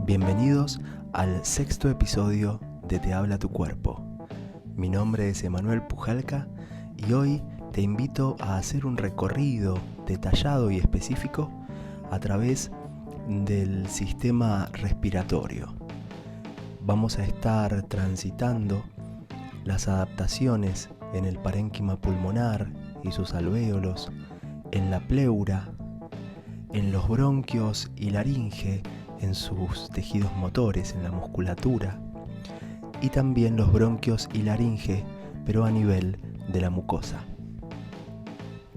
Bienvenidos al 6º episodio de Te habla tu cuerpo. Mi nombre es Emanuel Pujalca y hoy te invito a hacer un recorrido detallado y específico a través del sistema respiratorio. Vamos a estar transitando las adaptaciones en el parénquima pulmonar y sus alvéolos, en la pleura, en los bronquios y laringe, en sus tejidos motores, en la musculatura, y también los bronquios y laringe, pero a nivel de la mucosa.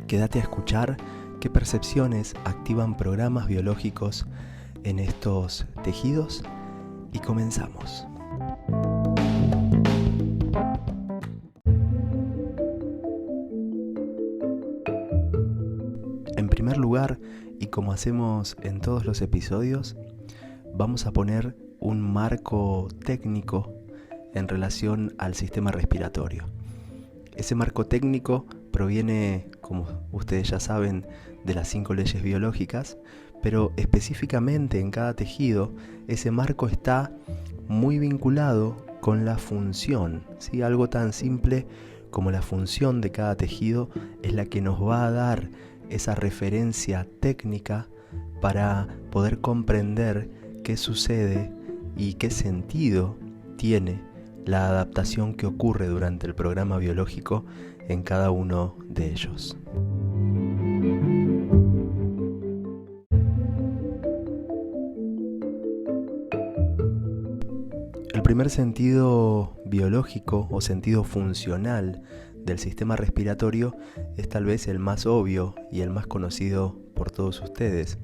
Quédate a escuchar qué percepciones activan programas biológicos en estos tejidos y comenzamos. En primer lugar, y como hacemos en todos los episodios, vamos a poner un marco técnico en relación al sistema respiratorio. Ese marco técnico proviene, como ustedes ya saben, de las 5 leyes biológicas, pero específicamente en cada tejido ese marco está muy vinculado con la función, ¿sí? Algo tan simple como la función de cada tejido es la que nos va a dar esa referencia técnica para poder comprender qué sucede y qué sentido tiene la adaptación que ocurre durante el programa biológico en cada uno de ellos. El primer sentido biológico o sentido funcional del sistema respiratorio es tal vez el más obvio y el más conocido por todos ustedes,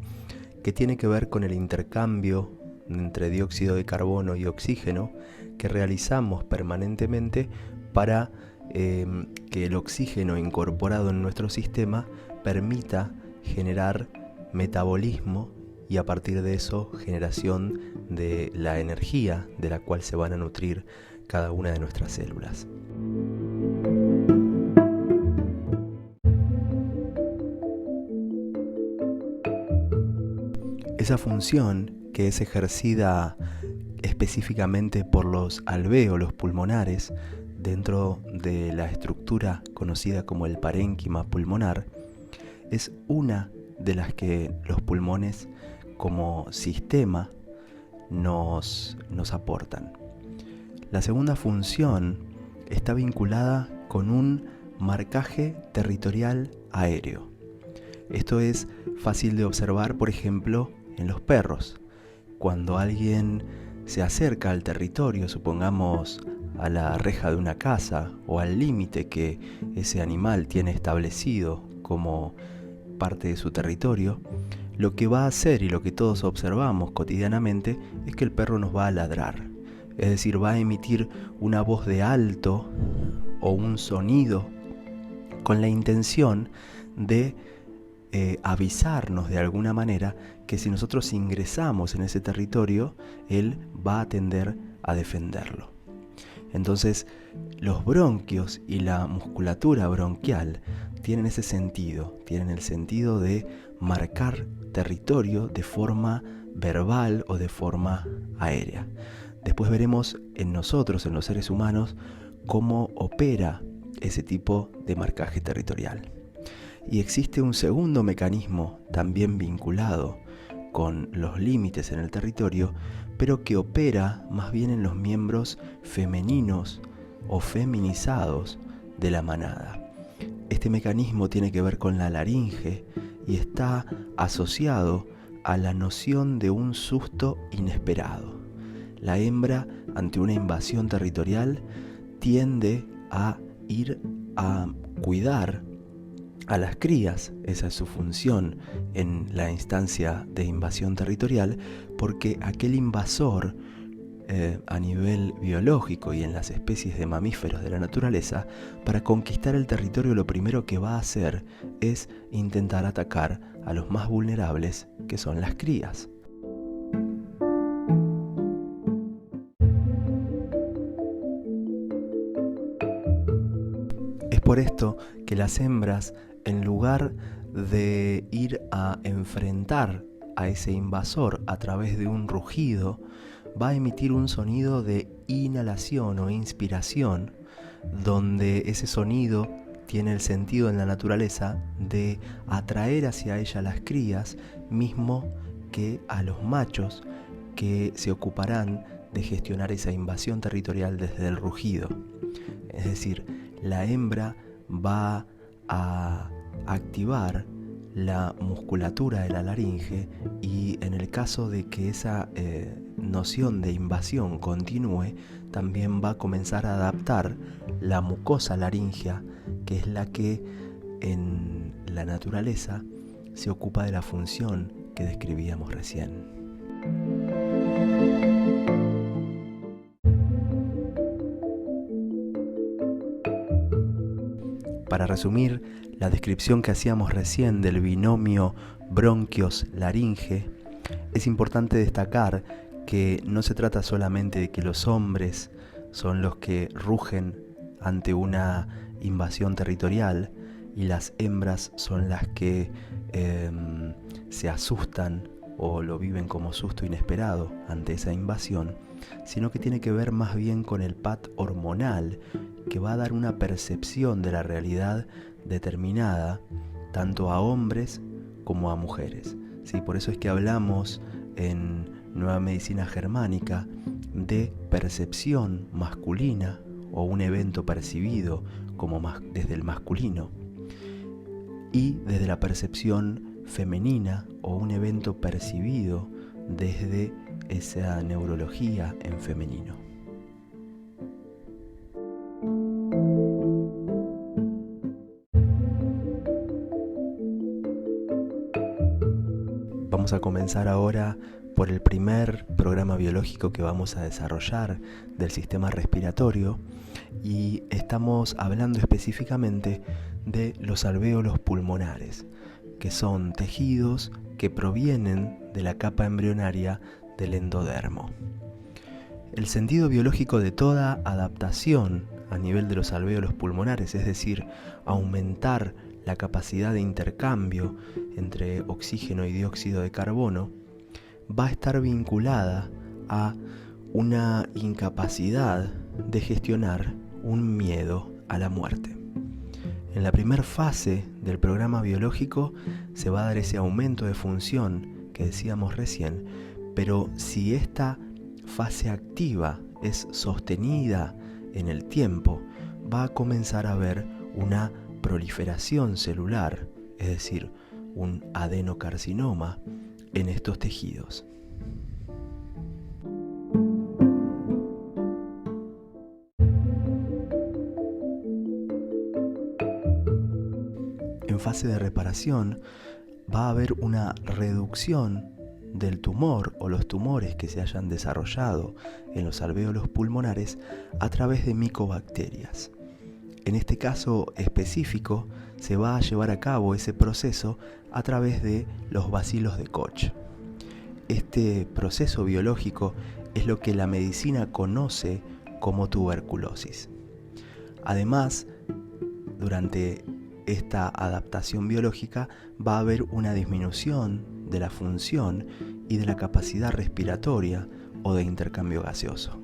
que tiene que ver con el intercambio entre dióxido de carbono y oxígeno que realizamos permanentemente para que el oxígeno incorporado en nuestro sistema permita generar metabolismo y a partir de eso generación de la energía de la cual se van a nutrir cada una de nuestras células. Esa función que es ejercida específicamente por los alvéolos pulmonares dentro de la estructura conocida como el parénquima pulmonar es una de las que los pulmones como sistema nos aportan. La segunda función está vinculada con un marcaje territorial aéreo. Esto es fácil de observar, por ejemplo, en los perros. Cuando alguien se acerca al territorio, supongamos a la reja de una casa o al límite que ese animal tiene establecido como parte de su territorio, lo que va a hacer y lo que todos observamos cotidianamente es que el perro nos va a ladrar. Es decir, va a emitir una voz de alto o un sonido con la intención de avisarnos de alguna manera que si nosotros ingresamos en ese territorio, él va a tender a defenderlo. Entonces, los bronquios y la musculatura bronquial tienen ese sentido, tienen el sentido de marcar territorio de forma verbal o de forma aérea. Después veremos en nosotros, en los seres humanos, cómo opera ese tipo de marcaje territorial. Y existe un segundo mecanismo también vinculado con los límites en el territorio, pero que opera más bien en los miembros femeninos o feminizados de la manada. Este mecanismo tiene que ver con la laringe y está asociado a la noción de un susto inesperado. La hembra, ante una invasión territorial, tiende a ir a cuidar a las crías. Esa es su función en la instancia de invasión territorial, porque aquel invasor a nivel biológico y en las especies de mamíferos de la naturaleza, para conquistar el territorio lo primero que va a hacer es intentar atacar a los más vulnerables, que son las crías. Es por esto que las hembras, en lugar de ir a enfrentar a ese invasor a través de un rugido, va a emitir un sonido de inhalación o inspiración, donde ese sonido tiene el sentido en la naturaleza de atraer hacia ella las crías, mismo que a los machos que se ocuparán de gestionar esa invasión territorial desde el rugido. Es decir, la hembra va a activar la musculatura de la laringe y en el caso de que esa noción de invasión continúe, también va a comenzar a adaptar la mucosa laringea, que es la que en la naturaleza se ocupa de la función que describíamos recién. Para resumir, la descripción que hacíamos recién del binomio bronquios-laringe, es importante destacar que no se trata solamente de que los hombres son los que rugen ante una invasión territorial y las hembras son las que se asustan o lo viven como susto inesperado ante esa invasión, sino que tiene que ver más bien con el PAT hormonal, que va a dar una percepción de la realidad determinada tanto a hombres como a mujeres. ¿Sí? Por eso es que hablamos en Nueva Medicina Germánica de percepción masculina o un evento percibido como desde el masculino y desde la percepción femenina o un evento percibido desde esa neurología en femenino. Vamos a comenzar ahora por el primer programa biológico que vamos a desarrollar del sistema respiratorio y estamos hablando específicamente de los alvéolos pulmonares, que son tejidos que provienen de la capa embrionaria del endodermo. El sentido biológico de toda adaptación a nivel de los alvéolos pulmonares, es decir, aumentar la capacidad de intercambio entre oxígeno y dióxido de carbono, va a estar vinculada a una incapacidad de gestionar un miedo a la muerte. En la primera fase del programa biológico se va a dar ese aumento de función que decíamos recién, pero si esta fase activa es sostenida en el tiempo, va a comenzar a haber una proliferación celular, es decir, un adenocarcinoma en estos tejidos. En fase de reparación va a haber una reducción del tumor o los tumores que se hayan desarrollado en los alvéolos pulmonares a través de micobacterias. En este caso específico se va a llevar a cabo ese proceso a través de los bacilos de Koch. Este proceso biológico es lo que la medicina conoce como tuberculosis. Además, durante esta adaptación biológica va a haber una disminución de la función y de la capacidad respiratoria o de intercambio gaseoso.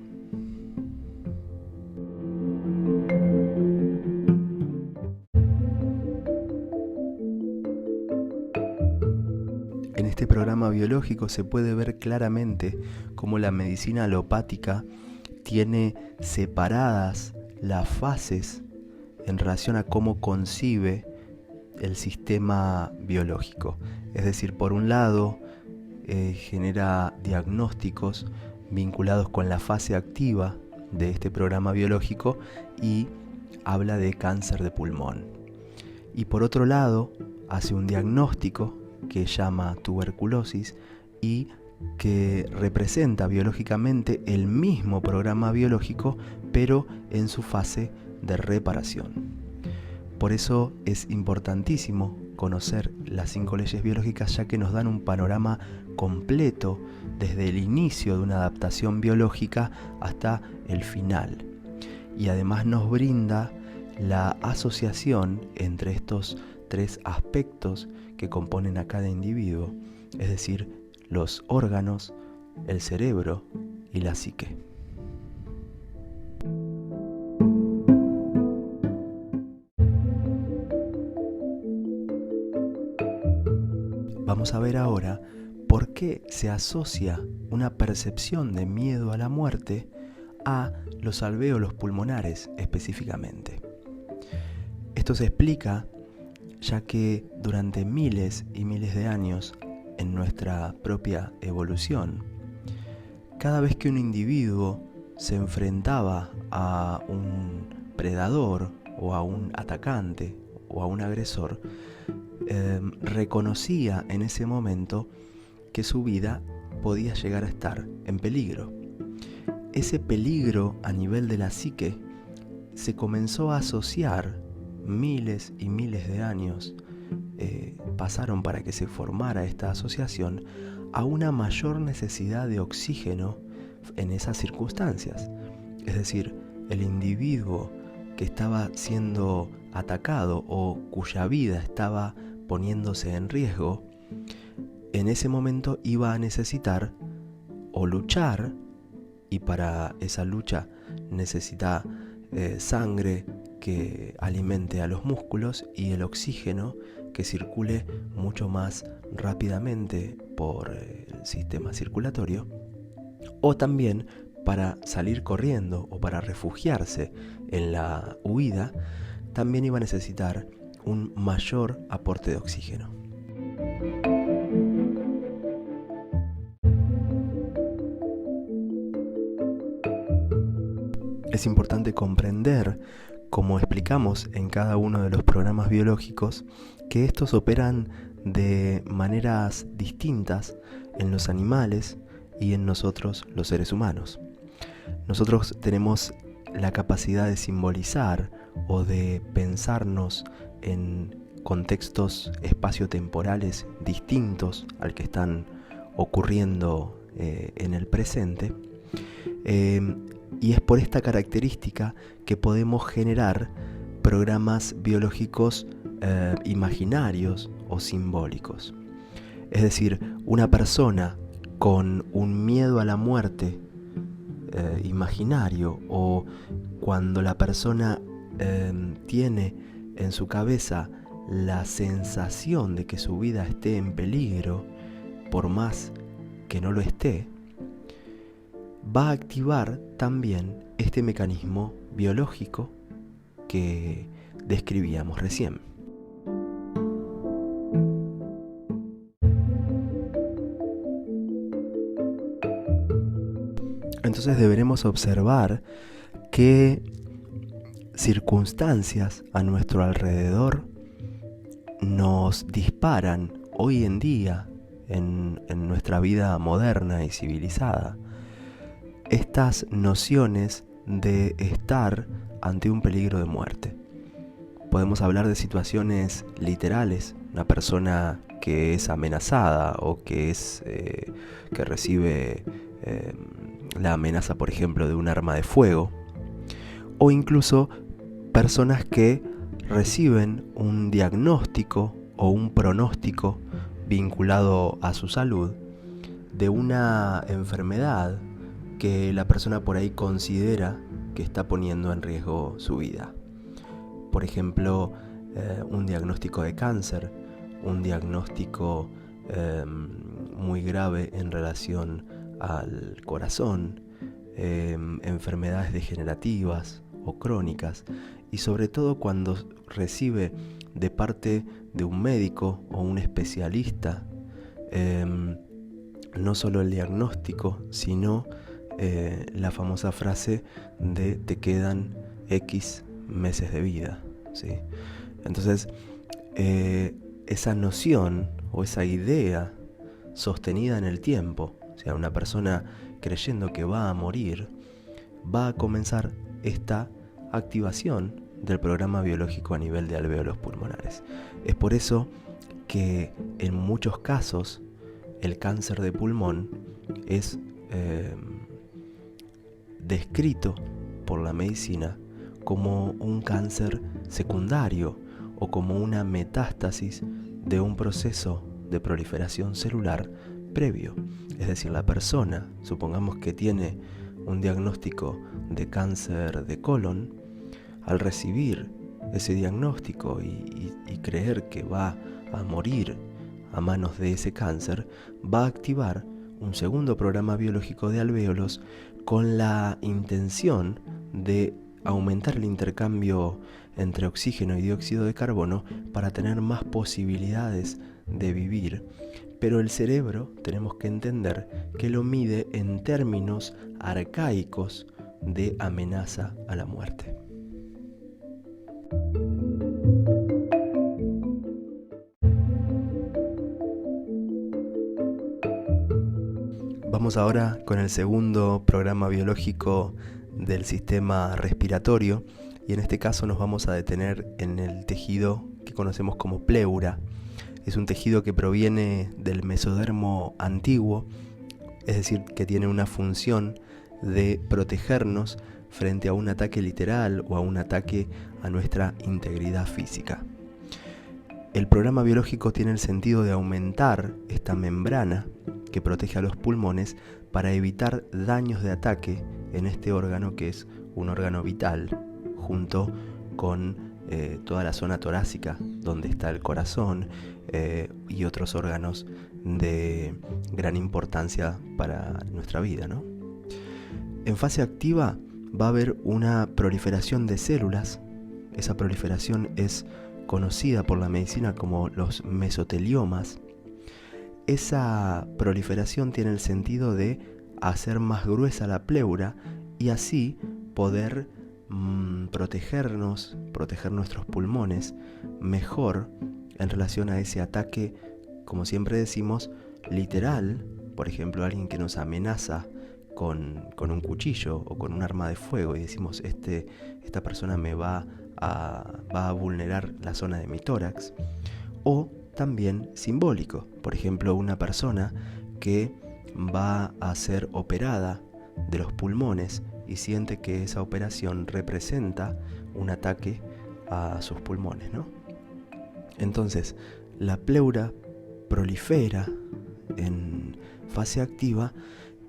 En este programa biológico se puede ver claramente cómo la medicina alopática tiene separadas las fases en relación a cómo concibe el sistema biológico. Es decir, por un lado, genera diagnósticos vinculados con la fase activa de este programa biológico y habla de cáncer de pulmón. Y por otro lado, hace un diagnóstico que llama tuberculosis y que representa biológicamente el mismo programa biológico, pero en su fase de reparación. Por eso es importantísimo conocer las 5 leyes biológicas, ya que nos dan un panorama completo desde el inicio de una adaptación biológica hasta el final. Y además nos brinda la asociación entre estos 3 aspectos que componen a cada individuo, es decir, los órganos, el cerebro y la psique. Vamos a ver ahora por qué se asocia una percepción de miedo a la muerte a los alvéolos pulmonares específicamente. Esto se explica ya que durante miles y miles de años en nuestra propia evolución, cada vez que un individuo se enfrentaba a un predador o a un atacante o a un agresor, reconocía en ese momento que su vida podía llegar a estar en peligro. Ese peligro a nivel de la psique se comenzó a asociar, miles y miles de años pasaron para que se formara esta asociación, a una mayor necesidad de oxígeno en esas circunstancias. Es decir, el individuo que estaba siendo atacado o cuya vida estaba poniéndose en riesgo, en ese momento iba a necesitar o luchar, y para esa lucha necesita sangre que alimente a los músculos y el oxígeno que circule mucho más rápidamente por el sistema circulatorio, o también para salir corriendo o para refugiarse en la huida, también iba a necesitar un mayor aporte de oxígeno. Es importante comprender, como explicamos en cada uno de los programas biológicos, que estos operan de maneras distintas en los animales y en nosotros, los seres humanos. Nosotros tenemos la capacidad de simbolizar o de pensarnos en contextos espaciotemporales distintos al que están ocurriendo en el presente, y es por esta característica que podemos generar programas biológicos imaginarios o simbólicos. Es decir, una persona con un miedo a la muerte imaginario, o cuando la persona tiene en su cabeza la sensación de que su vida esté en peligro, por más que no lo esté, va a activar también este mecanismo biológico que describíamos recién. Entonces deberemos observar qué circunstancias a nuestro alrededor nos disparan hoy en día en nuestra vida moderna y civilizada estas nociones de estar ante un peligro de muerte. Podemos hablar de situaciones literales, una persona que es amenazada o que recibe la amenaza, por ejemplo, de un arma de fuego, o incluso personas que reciben un diagnóstico o un pronóstico vinculado a su salud de una enfermedad que la persona por ahí considera que está poniendo en riesgo su vida. Por ejemplo, un diagnóstico de cáncer, un diagnóstico muy grave en relación al corazón, enfermedades degenerativas o crónicas, y sobre todo cuando recibe de parte de un médico o un especialista no solo el diagnóstico, sino la famosa frase de te quedan X meses de vida, ¿sí? Entonces, esa noción o esa idea sostenida en el tiempo, o sea, una persona creyendo que va a morir, va a comenzar esta activación del programa biológico a nivel de alvéolos pulmonares. Es por eso que en muchos casos el cáncer de pulmón es descrito por la medicina como un cáncer secundario o como una metástasis de un proceso de proliferación celular previo. Es decir, la persona, supongamos que tiene un diagnóstico de cáncer de colon, al recibir ese diagnóstico y creer que va a morir a manos de ese cáncer, va a activar un segundo programa biológico de alvéolos con la intención de aumentar el intercambio entre oxígeno y dióxido de carbono para tener más posibilidades de vivir. Pero el cerebro, tenemos que entender que lo mide en términos arcaicos de amenaza a la muerte. Vamos ahora con el segundo programa biológico del sistema respiratorio, y en este caso nos vamos a detener en el tejido que conocemos como pleura. Es un tejido que proviene del mesodermo antiguo, es decir, que tiene una función de protegernos frente a un ataque literal o a un ataque a nuestra integridad física. El programa biológico tiene el sentido de aumentar esta membrana que protege a los pulmones para evitar daños de ataque en este órgano, que es un órgano vital, junto con toda la zona torácica donde está el corazón y otros órganos de gran importancia para nuestra vida, ¿no? En fase activa va a haber una proliferación de células. Esa proliferación es conocida por la medicina como los mesoteliomas. Esa proliferación tiene el sentido de hacer más gruesa la pleura y así poder proteger nuestros pulmones mejor en relación a ese ataque, como siempre decimos, literal. Por ejemplo, alguien que nos amenaza con un cuchillo o con un arma de fuego y decimos, esta persona me va a vulnerar la zona de mi tórax. O también simbólico, por ejemplo, una persona que va a ser operada de los pulmones y siente que esa operación representa un ataque a sus pulmones, ¿no? Entonces, la pleura prolifera en fase activa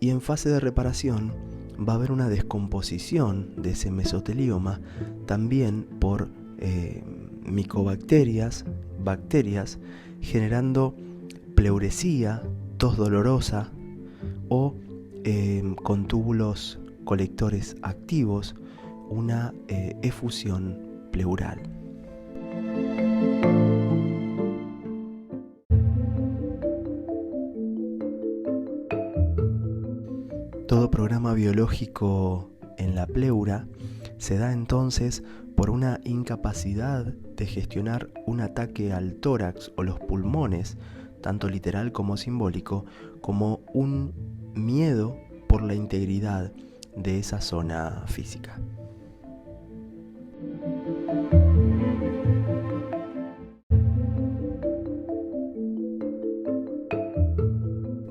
y en fase de reparación va a haber una descomposición de ese mesotelioma también por micobacterias, bacterias, generando pleuresía, tos dolorosa o con túbulos colectores activos, una efusión pleural. Todo programa biológico en la pleura se da entonces por una incapacidad de gestionar un ataque al tórax o los pulmones, tanto literal como simbólico, como un miedo por la integridad de esa zona física.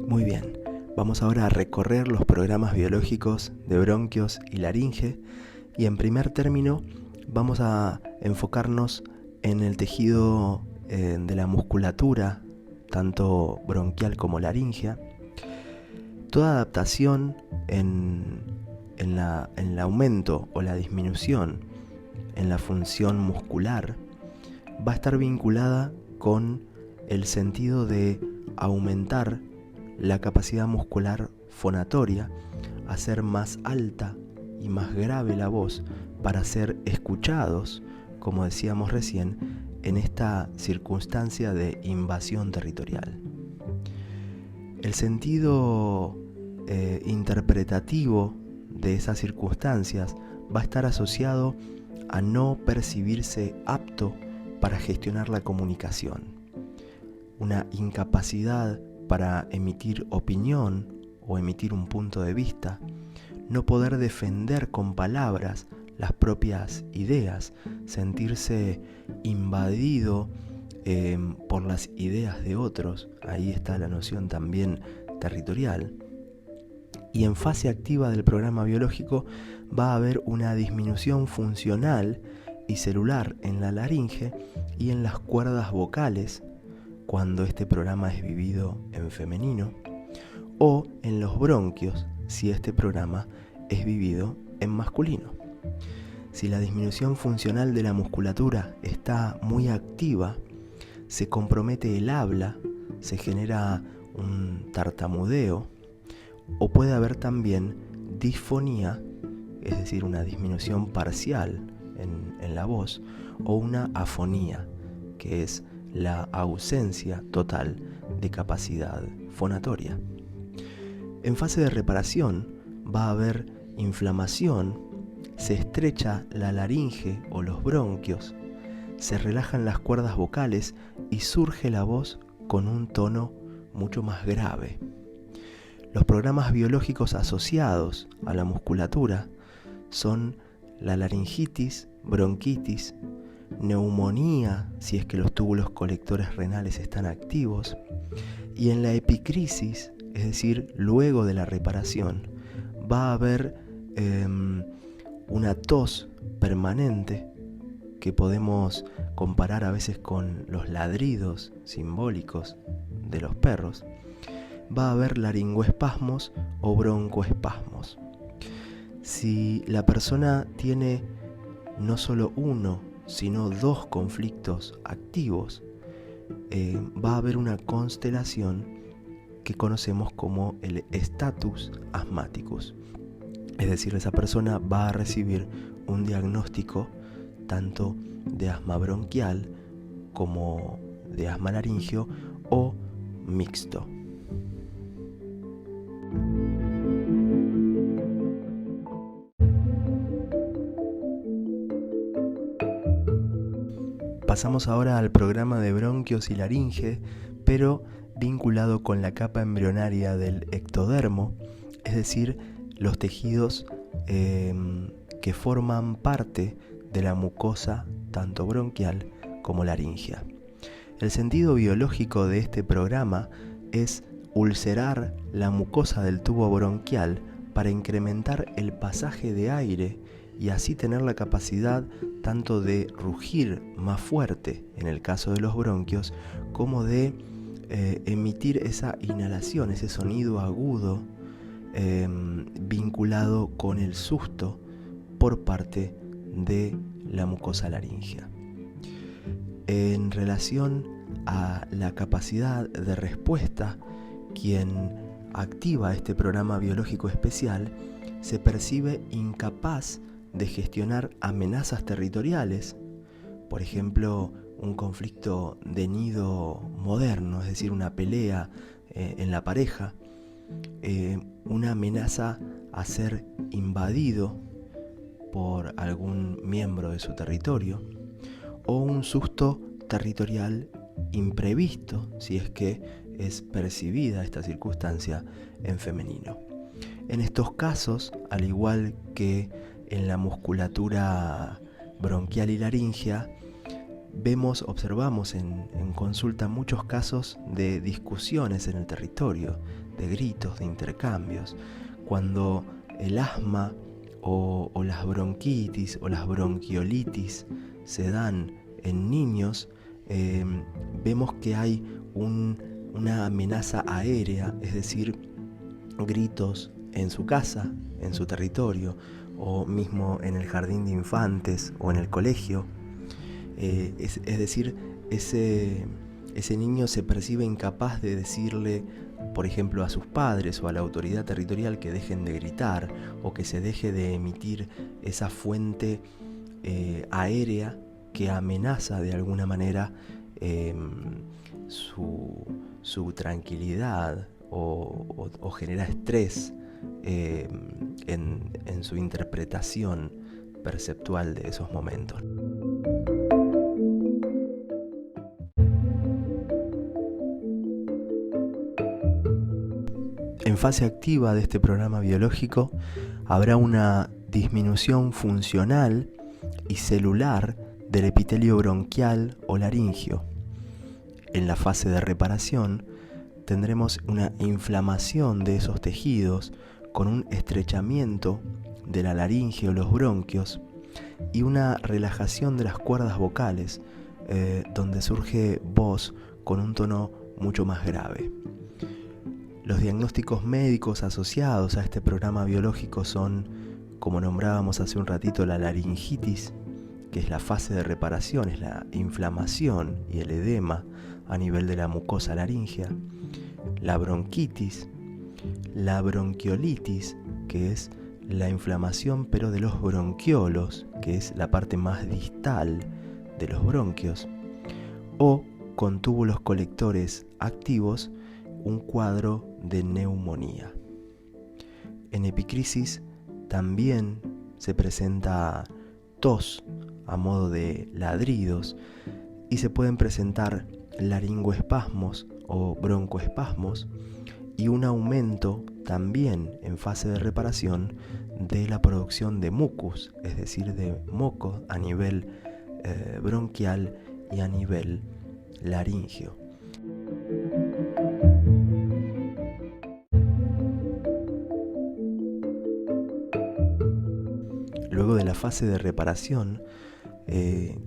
Muy bien, vamos ahora a recorrer los programas biológicos de bronquios y laringe, y en primer término vamos a enfocarnos en el tejido de la musculatura, tanto bronquial como laringea. Toda adaptación en el aumento o la disminución en la función muscular va a estar vinculada con el sentido de aumentar la capacidad muscular fonatoria, hacer más alta y más grave la voz para ser escuchados, como decíamos recién, en esta circunstancia de invasión territorial. El sentido interpretativo de esas circunstancias va a estar asociado a no percibirse apto para gestionar la comunicación, una incapacidad para emitir opinión o emitir un punto de vista, no poder defender con palabras las propias ideas, sentirse invadido por las ideas de otros. Ahí está la noción también territorial. Y en fase activa del programa biológico va a haber una disminución funcional y celular en la laringe y en las cuerdas vocales cuando este programa es vivido en femenino. o en los bronquios si este programa es vivido en masculino. Si la disminución funcional de la musculatura está muy activa, se compromete el habla, se genera un tartamudeo, o puede haber también disfonía, es decir, una disminución parcial en la voz, o una afonía, que es la ausencia total de capacidad fonatoria. En fase de reparación va a haber inflamación, se estrecha la laringe o los bronquios, se relajan las cuerdas vocales y surge la voz con un tono mucho más grave. Los programas biológicos asociados a la musculatura son la laringitis, bronquitis, neumonía, si es que los túbulos colectores renales están activos, y en la epicrisis, es decir, luego de la reparación, va a haber una tos permanente que podemos comparar a veces con los ladridos simbólicos de los perros. Va a haber laringoespasmos o broncoespasmos. Si la persona tiene no solo uno, sino dos conflictos activos, va a haber una constelación que conocemos como el status asthmaticus. Es decir, esa persona va a recibir un diagnóstico tanto de asma bronquial como de asma laringio o mixto. Pasamos ahora al programa de bronquios y laringe, pero vinculado con la capa embrionaria del ectodermo, es decir, los tejidos que forman parte de la mucosa tanto bronquial como laringea. El sentido biológico de este programa es ulcerar la mucosa del tubo bronquial para incrementar el pasaje de aire y así tener la capacidad tanto de rugir más fuerte en el caso de los bronquios como de emitir esa inhalación, ese sonido agudo vinculado con el susto por parte de la mucosa laríngea. En relación a la capacidad de respuesta, quien activa este programa biológico especial se percibe incapaz de gestionar amenazas territoriales, por ejemplo, un conflicto de nido moderno, es decir, una pelea en la pareja, una amenaza a ser invadido por algún miembro de su territorio, o un susto territorial imprevisto, si es que es percibida esta circunstancia en femenino. En estos casos, al igual que en la musculatura bronquial y laríngea, observamos en consulta muchos casos de discusiones en el territorio, de gritos, de intercambios, cuando el asma o las bronquitis o las bronquiolitis se dan en niños, vemos que hay una amenaza aérea, es decir, gritos en su casa, en su territorio, o mismo en el jardín de infantes o en el colegio. Es decir, ese niño se percibe incapaz de decirle, por ejemplo, a sus padres o a la autoridad territorial que dejen de gritar o que se deje de emitir esa fuente aérea que amenaza de alguna manera su tranquilidad o genera estrés en su interpretación perceptual de esos momentos. En fase activa de este programa biológico habrá una disminución funcional y celular del epitelio bronquial o laringio. En la fase de reparación tendremos una inflamación de esos tejidos con un estrechamiento de la laringe o los bronquios y una relajación de las cuerdas vocales, donde surge voz con un tono mucho más grave. Los diagnósticos médicos asociados a este programa biológico son, como nombrábamos hace un ratito, la laringitis, que es la fase de reparación, es la inflamación y el edema a nivel de la mucosa laríngea, la bronquitis, la bronquiolitis, que es la inflamación pero de los bronquiolos, que es la parte más distal de los bronquios, o con túbulos colectores activos, un cuadro de neumonía. En epicrisis también se presenta tos a modo de ladridos y se pueden presentar laringoespasmos o broncoespasmos y un aumento también en fase de reparación de la producción de mucus, es decir, de moco a nivel bronquial y a nivel laríngeo. Luego de la fase de reparación,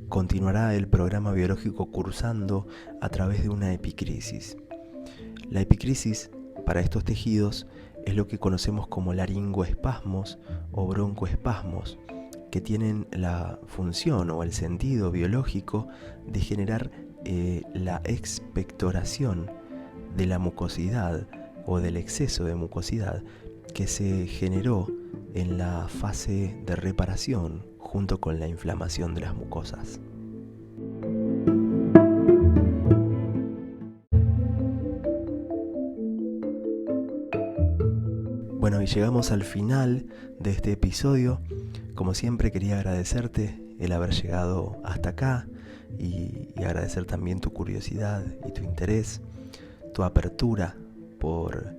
continuará el programa biológico cursando a través de una epicrisis. La epicrisis para estos tejidos es lo que conocemos como laringoespasmos o broncoespasmos, que tienen la función o el sentido biológico de generar la expectoración de la mucosidad o del exceso de mucosidad que se generó en la fase de reparación junto con la inflamación de las mucosas. Bueno, y llegamos al final de este episodio. Como siempre, quería agradecerte el haber llegado hasta acá y agradecer también tu curiosidad y tu interés, tu apertura por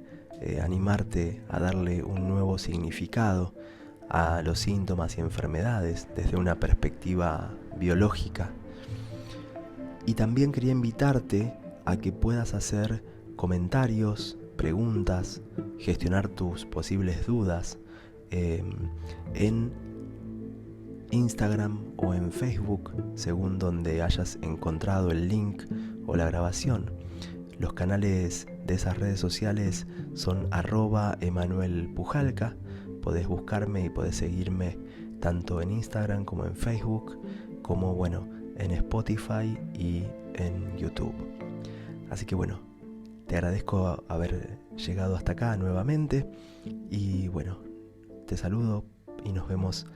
animarte a darle un nuevo significado a los síntomas y enfermedades desde una perspectiva biológica. Y también quería invitarte a que puedas hacer comentarios, preguntas, gestionar tus posibles dudas en Instagram o en Facebook, según donde hayas encontrado el link o la grabación. Los canales de esas redes sociales son @EmanuelPujalca. Podés buscarme y podés seguirme tanto en Instagram como en Facebook, como en Spotify y en YouTube. Así que te agradezco haber llegado hasta acá nuevamente y te saludo y nos vemos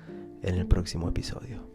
en el próximo episodio.